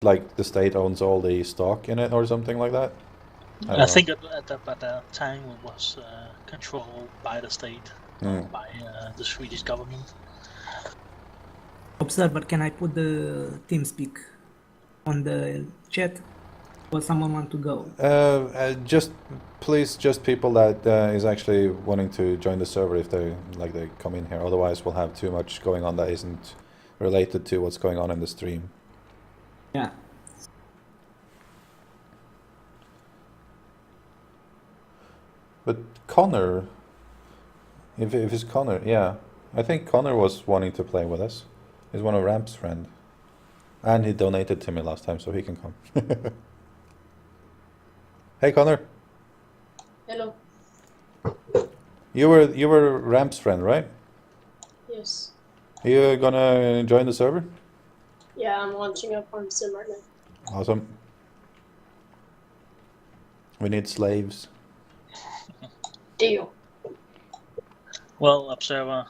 like the state owns all the stock in it or something like that? I don't I know. think at that time it was controlled by the state, by the Swedish government. Observer, can I put the TeamSpeak on the chat? Or someone want to go? Just please, just people that is actually wanting to join the server if they come in here. Otherwise, we'll have too much going on that isn't related to what's going on in the stream. Yeah. But Connor, if it's Connor, yeah, I think Connor was wanting to play with us. He's one of Ramp's friend, and he donated to me last time, so he can come. Hey, Connor. Hello. You were Ramp's friend, right? Yes. You gonna join the server? Yeah, I'm launching up on Sim right now. Awesome. We need slaves. Deal. Well, Observer,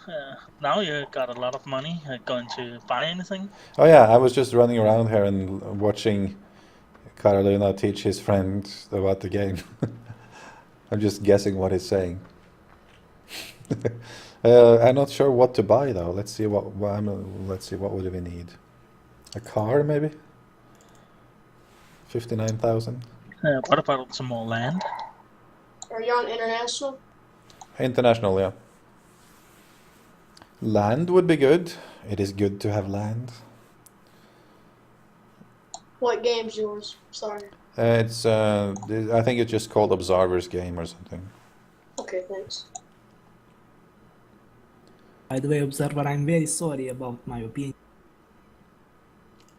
now you got a lot of money. Going to buy anything? Oh yeah, I was just running around here and watching Carolina teach his friend about the game. I'm just guessing what he's saying. I'm not sure what to buy though. Let's see what would we need. A car maybe? 59,000. What about some more land? Are you on international? International, yeah. Land would be good. It is good to have land. What game's yours? Sorry. It's I think it's just called Observer's Game or something. Okay, thanks. By the way, Observer, I'm very sorry about my opinion.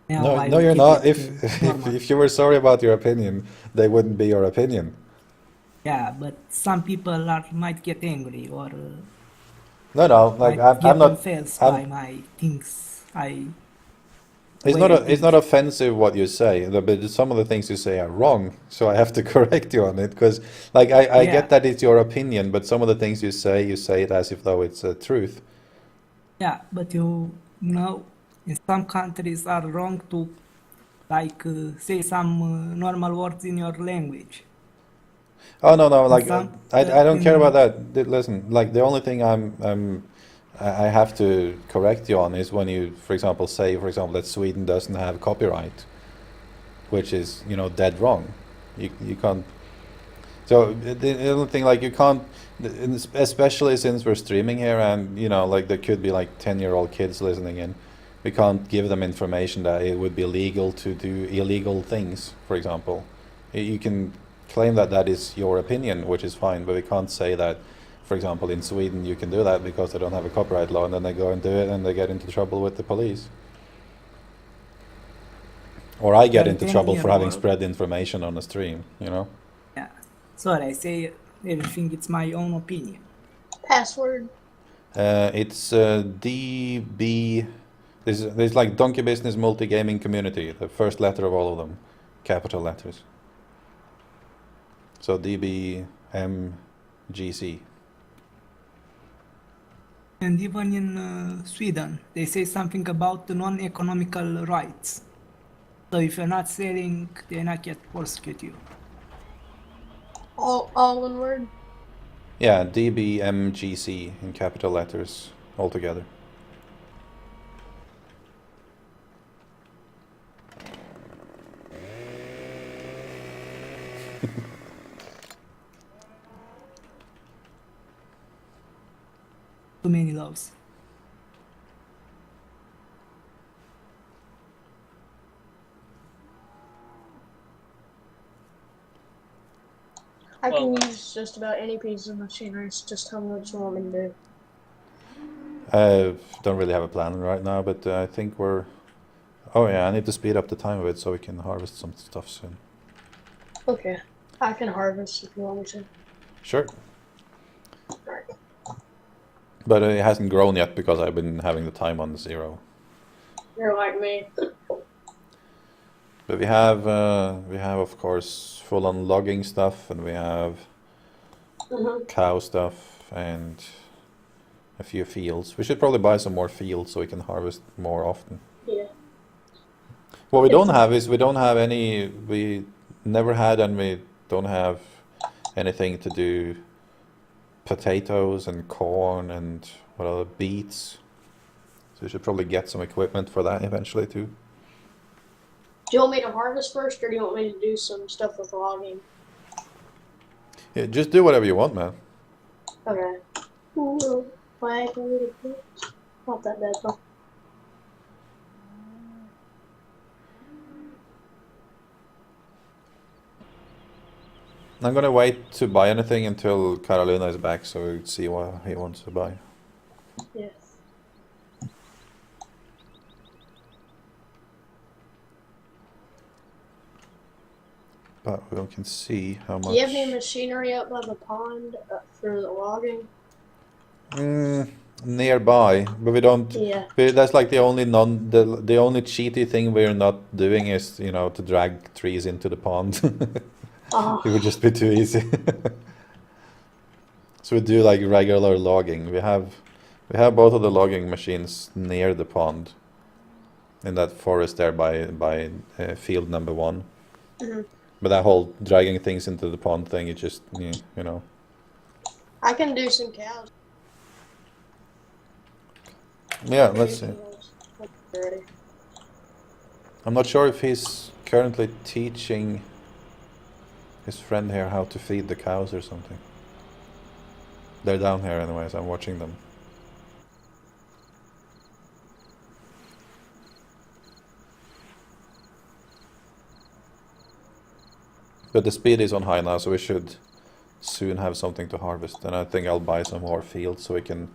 Now No, I no, will you're keep not. it, If normal. if you were sorry about your opinion, they wouldn't be your opinion. Yeah, but some people might get angry or No, like might I'm get not. offense by I'm. my things. It's way not I it's not think. offensive what you say, but some of the things you say are wrong. So I have to correct you on it because, like, I Yeah, get that it's your opinion, but some of the things you say it as if though it's truth. yeah, but you know, in some countries are wrong to say some normal words in your language. Oh no, In like some I don't care about in that. Listen, like the only thing I have to correct you on is when you, for example, say, for example, that Sweden doesn't have copyright, which is, dead wrong. You can't. So the only thing, like, you can't, especially since we're streaming here, and like there could be like 10-year-old kids listening in. We can't give them information that it would be illegal to do illegal things. For example, you can claim that that is your opinion, which is fine, but we can't say that. For example, in Sweden, you can do that because they don't have a copyright law, and then they go and do it, and they get into trouble with the police. Or I we get are into 10 trouble year for having old. spread information on the stream, Yeah, sorry, I say everything. It's my own opinion. Password. It's DB. There's like Donkey Business Multi-Gaming Community, the first letter of all of them, capital letters. So DBMGC. And even in Sweden, they say something about the non-economical rights. So if you're not selling, they not yet prosecute you. All one word. Yeah, DBMGC in capital letters altogether. Too many loves. I can Well, use just about any piece of machinery. It's just how much you want me to do. I don't really have a plan right now, but I think we're... Oh yeah, I need to speed up the time of it so we can harvest some stuff soon. Okay. I can harvest if you want me to. Sure. Alright. But it hasn't grown yet because I've been having the time on 0. You're like me. But we have of course full-on logging stuff, and we have cow stuff and a few fields. We should probably buy some more fields so we can harvest more often. Yeah. What we don't have is we don't have any. We never had, and we don't have anything to do potatoes and corn and what other beets. So we should probably get some equipment for that eventually too. Do you want me to harvest first, or do you want me to do some stuff with logging? Yeah, just do whatever you want, man. Okay. Ooh, flag, not that bad though. I'm gonna wait to buy anything until Carolina is back, so we see what he wants to buy. Yes. But we can see how much. Do you have any machinery up by the pond for the logging? Nearby, but we don't. Yeah. That's like the only the only cheaty thing we're not doing is, you know, to drag trees into the pond. Oh, It would just be too easy. So we do like regular logging. We have both of the logging machines near the pond, in that forest there by field number 1. mhm. But that whole dragging things into the pond thing, it just, you know. I can do some cows. Yeah, let's see. Already. I'm not sure if he's currently teaching his friend here how to feed the cows or something. They're down here anyways, I'm watching them. But the speed is on high now, so we should soon have something to harvest. And I think I'll buy some more fields so we can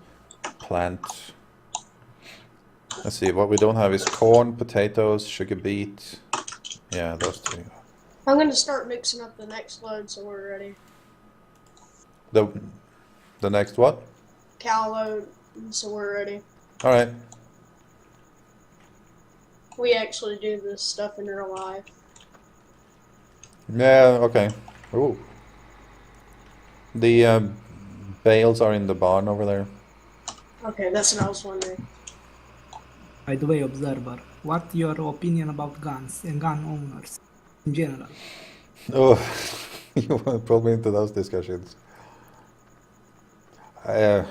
plant. Let's see, what we don't have is corn, potatoes, sugar beet. Yeah, those two. I'm gonna start mixing up the next load so we're ready. The next what? Cow load, so we're ready. Alright. We actually do this stuff in real life. Yeah, okay. Ooh. The bales are in the barn over there. Okay, that's what I was wondering. By the way, observer, what your opinion about guns and gun owners in general? Oh, you want to pull me into those discussions. I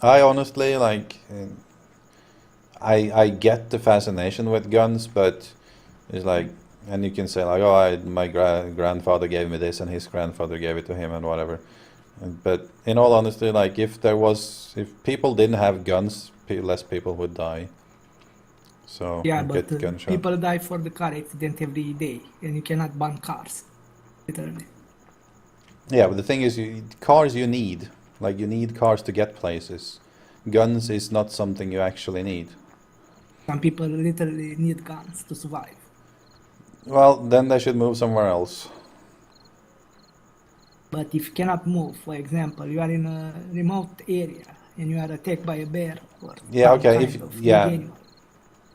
honestly, like, I get the fascination with guns, but it's like, and you can say like, oh, my grandfather gave me this and his grandfather gave it to him and whatever. But in all honesty, like, if people didn't have guns, less people would die. So Yeah, I but get gunshot. people die for the car accident every day, and you cannot ban cars, literally. Yeah, but the thing is, cars you need. Like, you need cars to get places. Guns is not something you actually need. Some people literally need guns to survive. Well, then they should move somewhere else. But if you cannot move, for example, you are in a remote area and you are attacked by a bear or Yeah, some okay, kind if- of big yeah. animal.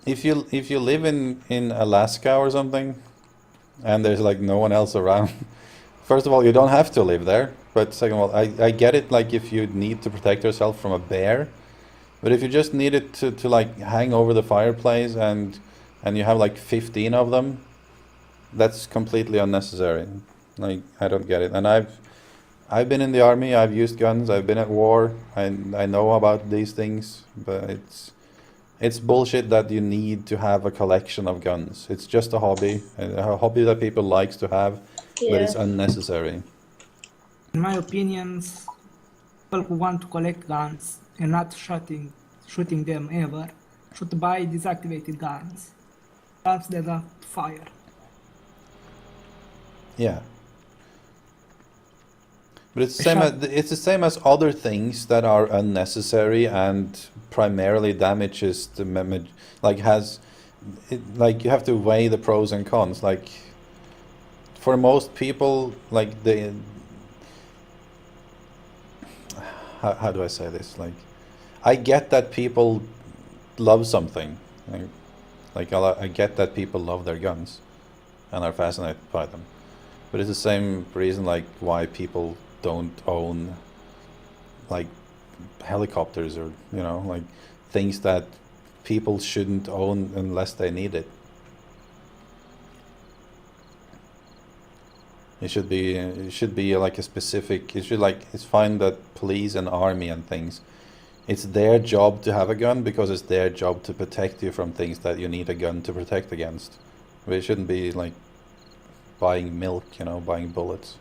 If you live in Alaska or something, and there's like no one else around, first of all, you don't have to live there. But second of all, I get it, like, if you need to protect yourself from a bear. But if you just need it to like hang over the fireplace and you have like 15 of them, that's completely unnecessary. Like, I don't get it. And I've been in the army, I've used guns, I've been at war, I know about these things, but it's bullshit that you need to have a collection of guns. It's just a hobby that people likes to have, but it's Yeah. unnecessary. In my opinion, people who want to collect guns and not shooting them ever should buy deactivated guns. Guns that don't fire. Yeah. But it's the same as other things that are unnecessary and primarily damages the like like, you have to weigh the pros and cons. Like, for most people, like, how do I say this? Like, I get that people love something. I get that people love their guns and are fascinated by them. But it's the same reason, like, why people don't own, like, helicopters or, you know, like, things that people shouldn't own unless they need it. It should be like a specific. It should like it's fine that police and army and things. It's their job to have a gun because it's their job to protect you from things that you need a gun to protect against. But it shouldn't be like buying milk, you know, buying bullets.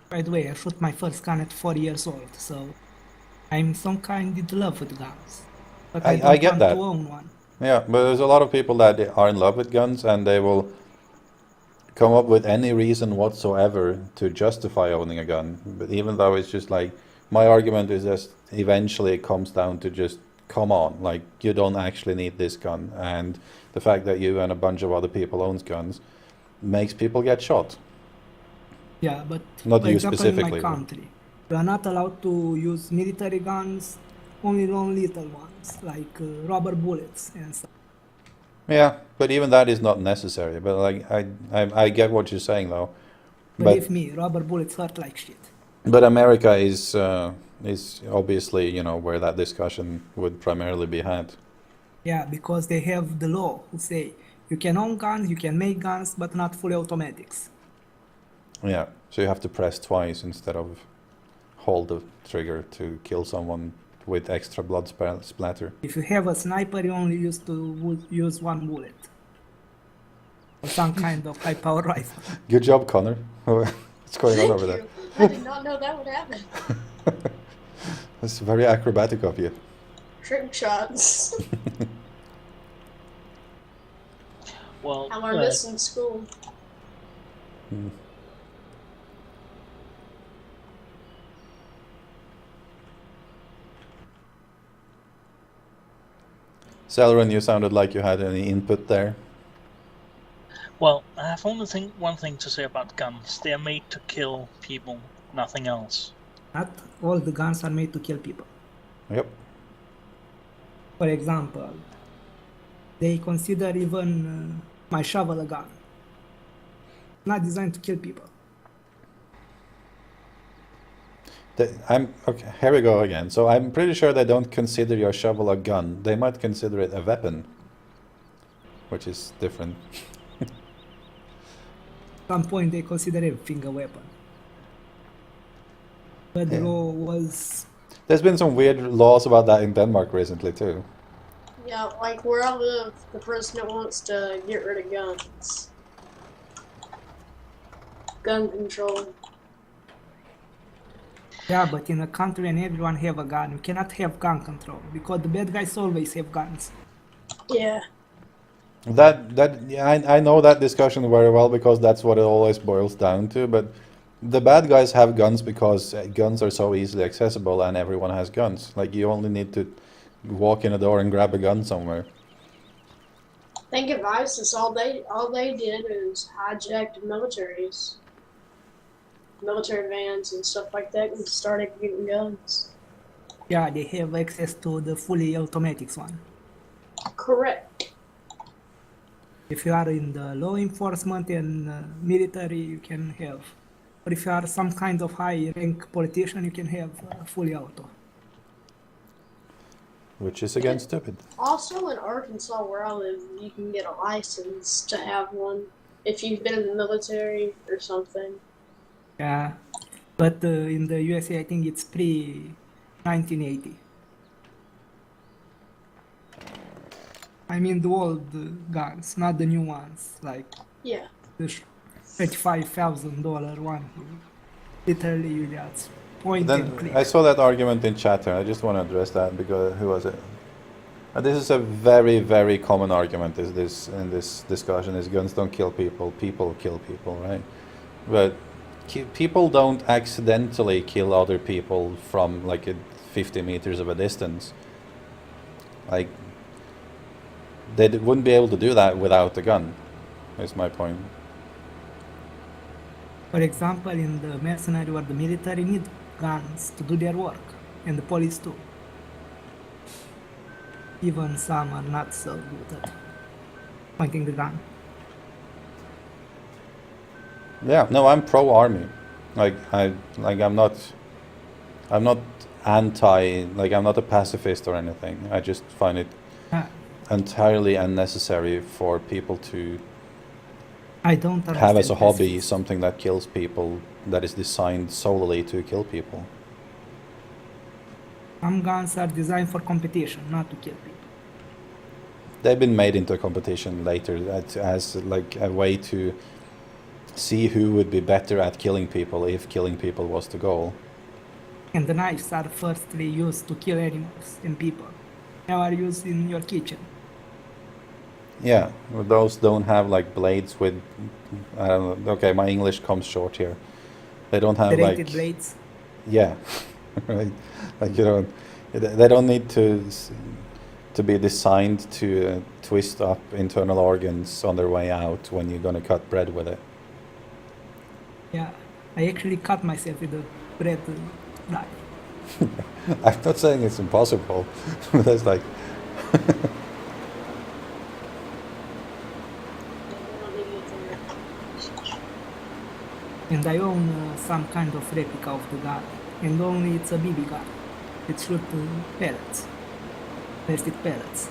By the way, I shot my first gun at 4 years old, so I'm some kind in love with guns. But I don't I get want that. to own one. Yeah, but there's a lot of people that are in love with guns and they will come up with any reason whatsoever to justify owning a gun. But even though it's just like, my argument is just eventually it comes down to just, come on, like you don't actually need this gun. And the fact that you and a bunch of other people owns guns makes people get shot. Yeah, but Not for you example, specifically, in but- my country, we are not allowed to use military guns, only little ones, like rubber bullets and stuff. Yeah, but even that is not necessary. But like I get what you're saying though. Believe me, rubber bullets hurt like shit. But America is obviously, you know, where that discussion would primarily be had. Yeah, because they have the law who say you can own guns, you can make guns, but not fully automatics. Yeah, so you have to press twice instead of hold the trigger to kill someone with extra blood splatter. If you have a sniper, you only used to use one bullet. Or some kind of high-power rifle. Good job, Connor. What's going on Thank over you. there? I did not know that would happen. That's very acrobatic of you. Trick shots. Well, I learned this in school. Celerin, you sounded like you had any input there. well, I have only one thing to say about guns. They are made to kill people, nothing else. Not all the guns are made to kill people. Yep. For example, they consider even my shovel a gun. Not designed to kill people. Okay. Here we go again. So I'm pretty sure they don't consider your shovel a gun. They might consider it a weapon, which is different. At some point, they consider everything a weapon. But the Yeah. law was There's been some weird laws about that in Denmark recently too. Yeah, like where I live, the president wants to get rid of guns. Gun control. yeah, but in a country and everyone have a gun, you cannot have gun control because the bad guys always have guns. Yeah. I know that discussion very well because that's what it always boils down to. But the bad guys have guns because guns are so easily accessible and everyone has guns. Like you only need to walk in a door and grab a gun somewhere. Think of ISIS. All they did is hijacked military vans and stuff like that, and started getting guns. Yeah, they have access to the fully automatics one. Correct. If you are in the law enforcement and military, you can have. Or if you are some kind of high rank politician, you can have fully auto. Which is again stupid. Also in Arkansas, where I live, you can get a license to have one if you've been in the military or something. Yeah, but in the USA, I think it's pre-1980. I mean the old guns, not the new ones, like Yeah. the $35,000 one. Literally, you just point and Then click. I saw that argument in chat here. I just want to address that because who was it? This is a very, very common argument. Is this in this discussion? Is guns don't kill people? People kill people, right? But people don't accidentally kill other people from like 50 meters of a distance. Like they wouldn't be able to do that without a gun. Is my point. For example, in the mercenary or the military need guns to do their work, and the police too. Even some are not so good at pointing the gun. Yeah, no, I'm pro army. I'm not anti, like I'm not a pacifist or anything. I just find it Ah, entirely unnecessary for people to I don't understand. have as a hobby pacifist. something that kills people, that is designed solely to kill people. Some guns are designed for competition, not to kill people. They've been made into a competition later as like a way to see who would be better at killing people if killing people was the goal. And the knives are firstly used to kill animals and people. They are used in your kitchen. Yeah, well, those don't have like blades with, I don't know, okay, my English comes short here. They don't have Serrated like, blades. yeah, right, like you don't, they don't need to be designed to twist up internal organs on their way out when you're gonna cut bread with it. Yeah, I actually cut myself with a bread knife. I'm not saying it's impossible, but that's like, And I own some kind of replica of the gun, and only it's a BB gun. It shoots pellets, plastic pellets.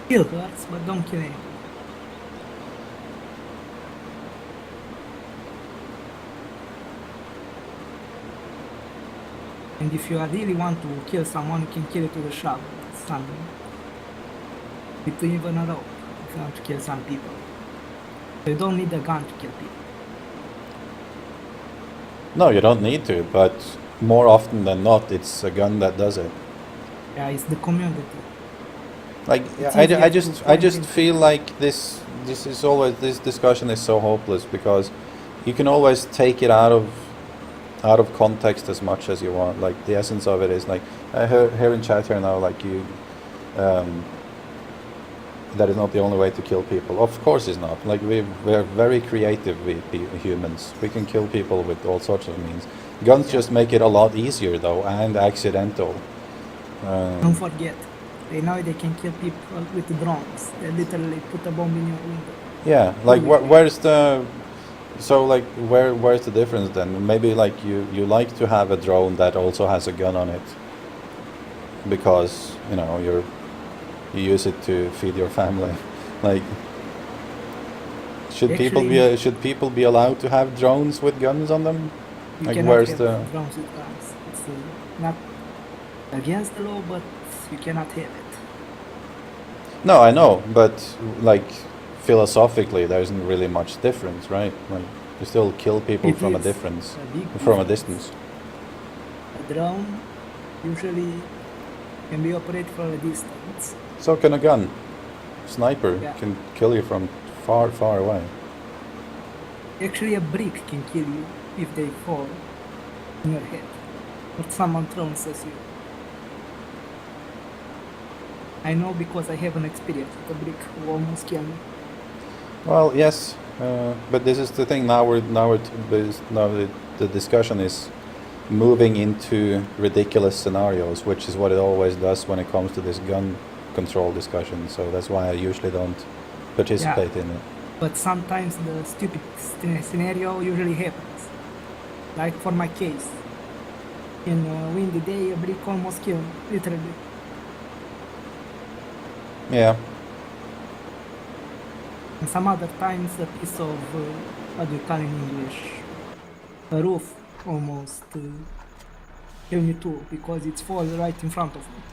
Still hurts, but don't kill anyone. And if you really want to kill someone, you can kill it with a shovel, with even a rope, if you want to kill some people. You don't need a gun to kill people. no, you don't need to, but more often than not, it's a gun that does it. Yeah, it's the community. Like It's I, easier I to just I find just it. feel like this is always, this discussion is so hopeless because you can always take it out of context as much as you want. Like the essence of it is like I hear in chat here now, like you, that is not the only way to kill people. Of course it's not. Like we're very creative, humans. We can kill people with all sorts of means. Guns just make it a lot easier though, and accidental. Don't forget, they know they can kill people with drones. They literally put a bomb in your window. Yeah, like where's the, so like where's the difference then? Maybe like you like to have a drone that also has a gun on it because you know you use it to feed your family. Like should people be allowed to have drones with guns on them? You Like cannot where's have the, drones with guns. It's not against the law, but you cannot have it. no, I know, but like philosophically there isn't really much difference, right? Like you still kill people It from a is difference, a big from a difference. distance. A drone usually can be operated from a distance. So can a gun. Sniper Yeah. can kill you from far away. Actually, a brick can kill you if they fall in your head, or someone throws at you. I know because I have an experience with a brick who almost killed me. Well, yes, but this is the thing. Now the discussion is moving into ridiculous scenarios, which is what it always does when it comes to this gun control discussion. So that's why I usually don't participate in it. But sometimes the stupid scenario usually happens. Like for my case, in a windy day, a brick almost killed me, literally. Yeah, And some other times, a piece of, what do you call in English, a roof almost killed me too, because it's fall right in front of me.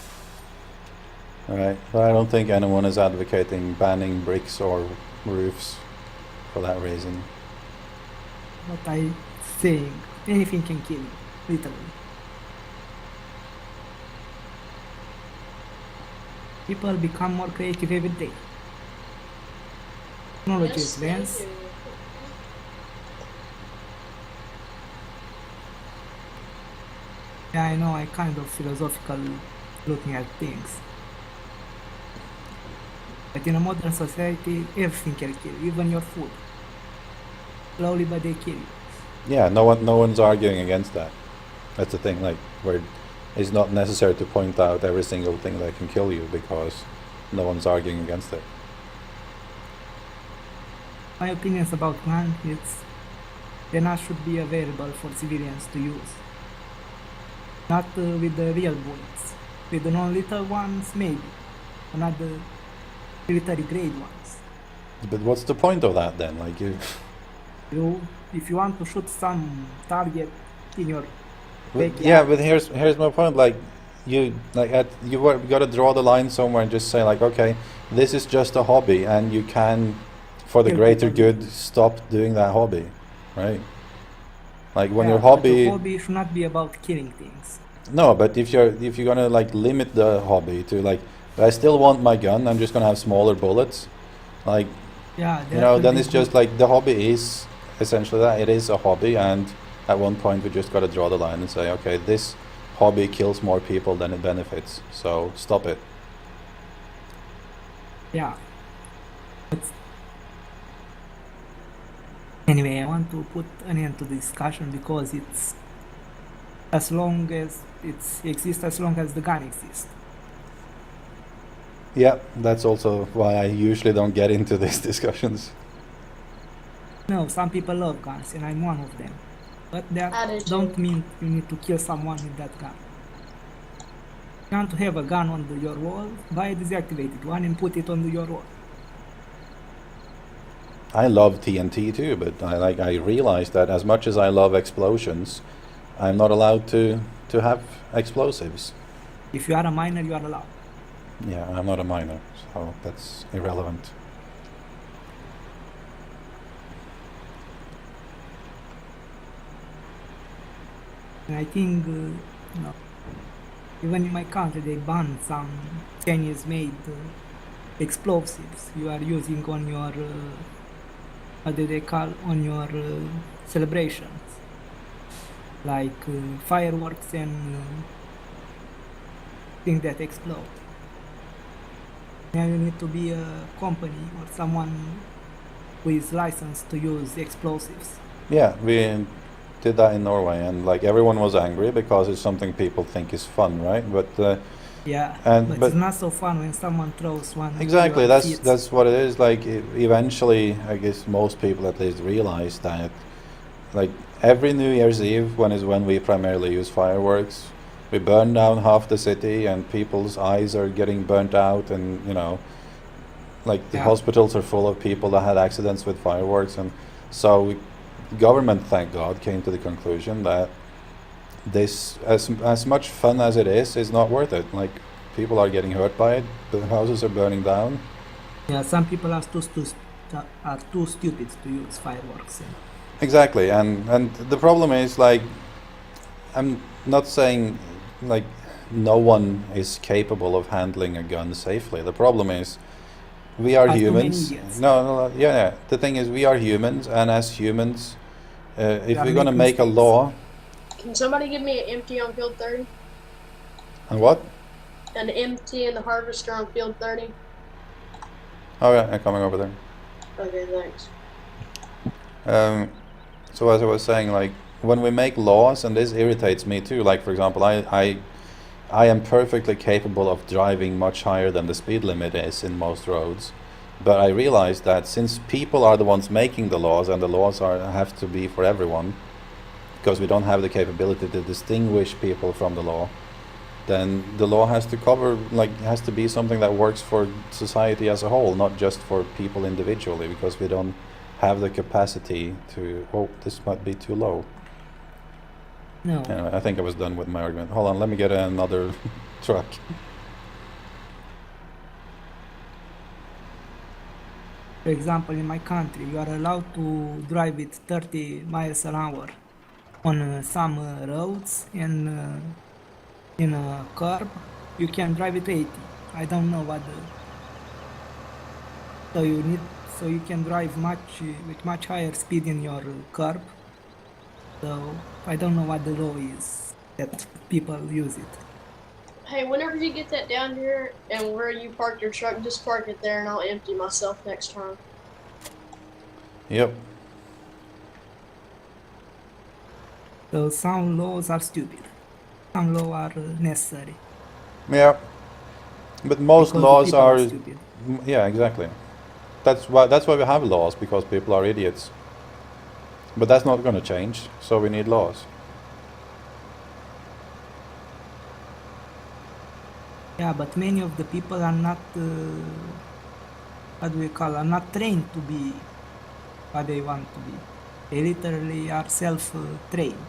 all right. But I don't think anyone is advocating banning bricks or roofs for that reason. But I saying anything can kill you, literally. People become more creative every day. Technology Yes, they advances. do. Yeah, I know I kind of philosophical looking at things. But in a modern society, everything can kill you, even your food. Slowly, but they kill you. Yeah, no one's arguing against that. That's the thing. Like where it's not necessary to point out every single thing that can kill you because no one's arguing against it. My opinions about guns is they not should be available for civilians to use. Not with the real bullets. With the non-lethal ones, maybe. But not the military grade ones. But what's the point of that then? Like If you want to shoot some target in your But, backyard, yeah, but here's my point. Like, you got to draw the line somewhere and just say like, okay, this is just a hobby, and you can, for the Kill greater people. good, stop doing that hobby, right? Like when yeah, your but hobby, the hobby should not be about killing things. no, but if you're gonna like limit the hobby to like, I still want my gun, I'm just gonna have smaller bullets, like Yeah, you that know, will then be it's just good. like the hobby is essentially that it is a hobby, and at one point we just got to draw the line and say, okay, this hobby kills more people than it benefits, so stop it. Yeah. But anyway, I want to put an end to the discussion because it's as long as it exists, as long as the gun exists. Yeah, that's also why I usually don't get into these discussions. No, some people love guns, and I'm one of them. But that I do too. don't mean you need to kill someone with that gun. You want to have a gun on your wall, buy a deactivated one and put it on your wall. I love TNT too, but I realize that as much as I love explosions, I'm not allowed to have explosives. If you are a miner, you are allowed. Yeah, I'm not a miner, so that's irrelevant. And I think, even in my country, they ban some Chinese-made explosives you are using on your, what do they call, on your celebrations, like fireworks and things that explode. Now you need to be a company or someone who is licensed to use explosives. Yeah, we did that in Norway, and like everyone was angry because it's something people think is fun, right? But Yeah, And- but it's not so fun when someone throws one. to exactly, your feet. that's what it is. Like eventually, I guess most people at least realize that, like every New Year's Eve, when we primarily use fireworks, we burn down half the city, and people's eyes are getting burnt out, and you know, like the Yeah. hospitals are full of people that had accidents with fireworks, and so government, thank God, came to the conclusion that this, as much fun as it is not worth it. Like people are getting hurt by it, the houses are burning down. Yeah, some people are too stupid to use fireworks. Exactly, and the problem is like, I'm not saying like no one is capable of handling a gun safely. The problem is we are Are too many humans. idiots. No, yeah. The thing is we are humans, and as humans, if are we're gonna making make a mistakes. law, Can somebody give me an empty on field 30? and what? An empty and the harvester on field 30? Oh yeah, I'm coming over there. Okay, thanks. So as I was saying, like when we make laws, and this irritates me too. Like for example, I am perfectly capable of driving much higher than the speed limit is in most roads, but I realize that since people are the ones making the laws, and the laws have to be for everyone, because we don't have the capability to distinguish people from the law, then the law has to cover, like, has to be something that works for society as a whole, not just for people individually, because we don't have the capacity to. Oh, this might be too low. No. Anyway, I think I was done with my argument. Hold on, let me get another truck. For example, in my country, you are allowed to drive with 30 miles an hour on some roads, and in a curb, you can drive with 80. I don't know what the. So you can drive with much higher speed in your curb. So I don't know what the law is that people use it. Hey, whenever you get that down here and where you parked your truck, just park it there and I'll empty myself next time. Yep. So some laws are stupid. Some laws are necessary. Yeah. But most because the laws people are. stupid. Yeah, exactly. That's why we have laws, because people are idiots. But that's not going to change, so we need laws. Yeah, but many of the people are not what do we call, are not trained to be what they want to be. They literally are self-trained.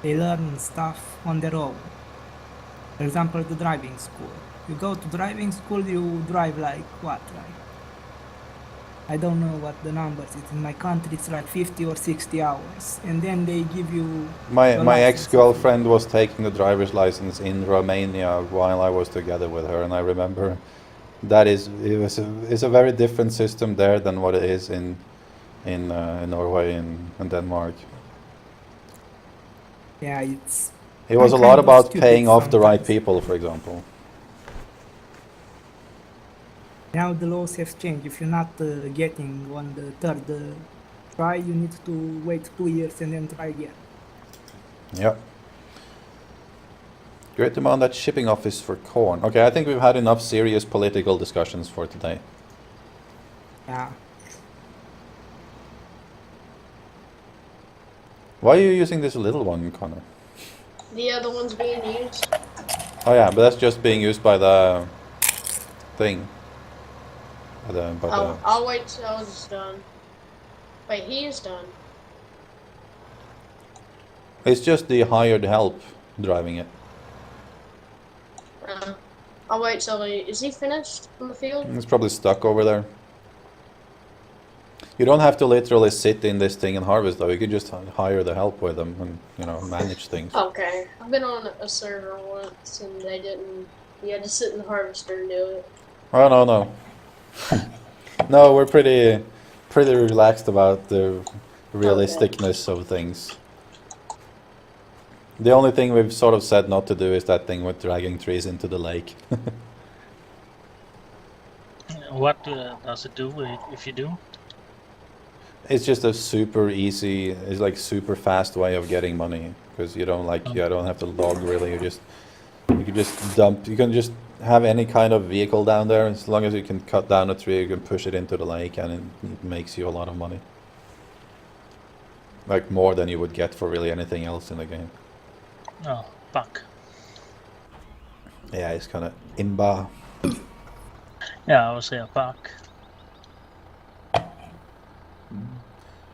They learn stuff on their own. For example, the driving school. You go to driving school, you drive like what? Like, I don't know what the numbers is. In my country, it's like 50 or 60 hours. And then they give you My the my license. ex-girlfriend was taking the driver's license in Romania while I was together with her, and I remember that it's a very different system there than what it is in Norway and Denmark. Yeah, it's It was a kind lot of about stupid paying off the right sometimes. people, for example. Now the laws have changed. If you're not getting on the third try, you need to wait 2 years and then try again. Yeah. Great demand at shipping office for corn. Okay, I think we've had enough serious political discussions for today. Yeah. Why are you using this little one, Connor? The other one's being used. Oh yeah, but that's just being used by the thing. I'll wait till it's done. Wait, he is done. It's just the hired help driving it. I'll wait till is he finished on the field? It's probably stuck over there. You don't have to literally sit in this thing and harvest though. You could just hire the help with them and, you know, manage things. Okay. I've been on a server once and they didn't. You had to sit in the harvester and do it. Oh no. No, we're pretty relaxed about the realisticness of things. The only thing we've sort of said not to do is that thing with dragging trees into the lake. What does it do if you do? It's just a super easy, it's like super fast way of getting money because you don't you don't have to log really. You can just dump. You can just have any kind of vehicle down there as long as you can cut down a tree. You can push it into the lake and it makes you a lot of money. Like more than you would get for really anything else in the game. Oh, fuck. Yeah, it's kind of imba. Yeah, I would say a fuck.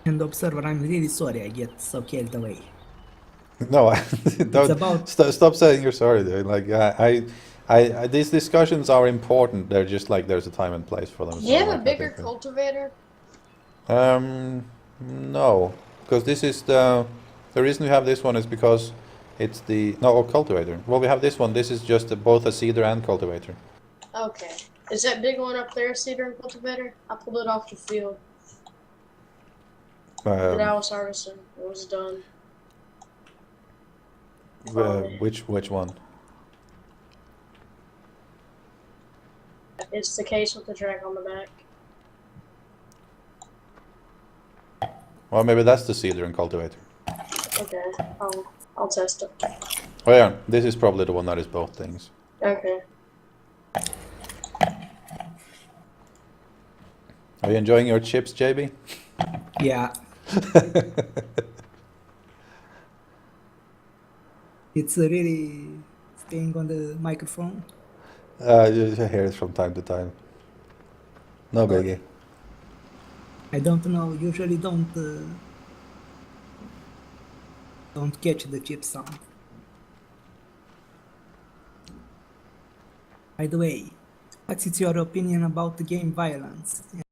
And observer, I'm really sorry I get so carried away. No, don't about- stop saying you're sorry, dude. Like I these discussions are important. They're just like there's a time and place for them. Do you so, have a like, I bigger think that- cultivator? No, because this is the reason we have this one is because it's the cultivator. Well, we have this one. This is just both a seeder and cultivator. Okay. Is that big one up there, seeder and cultivator? I pulled it off the field that I was harvesting. It was done. Which one? It's the case with the track on the back. Well, maybe that's the seeder and cultivator. Okay. I'll test it. Oh yeah, this is probably the one that is both things. Okay. Are you enjoying your chips, JB? Yeah. It's really staying on the microphone. You hear it from time to time. No biggie. I don't know. Usually don't catch the chip sound. By the way, what's your opinion about the game violence?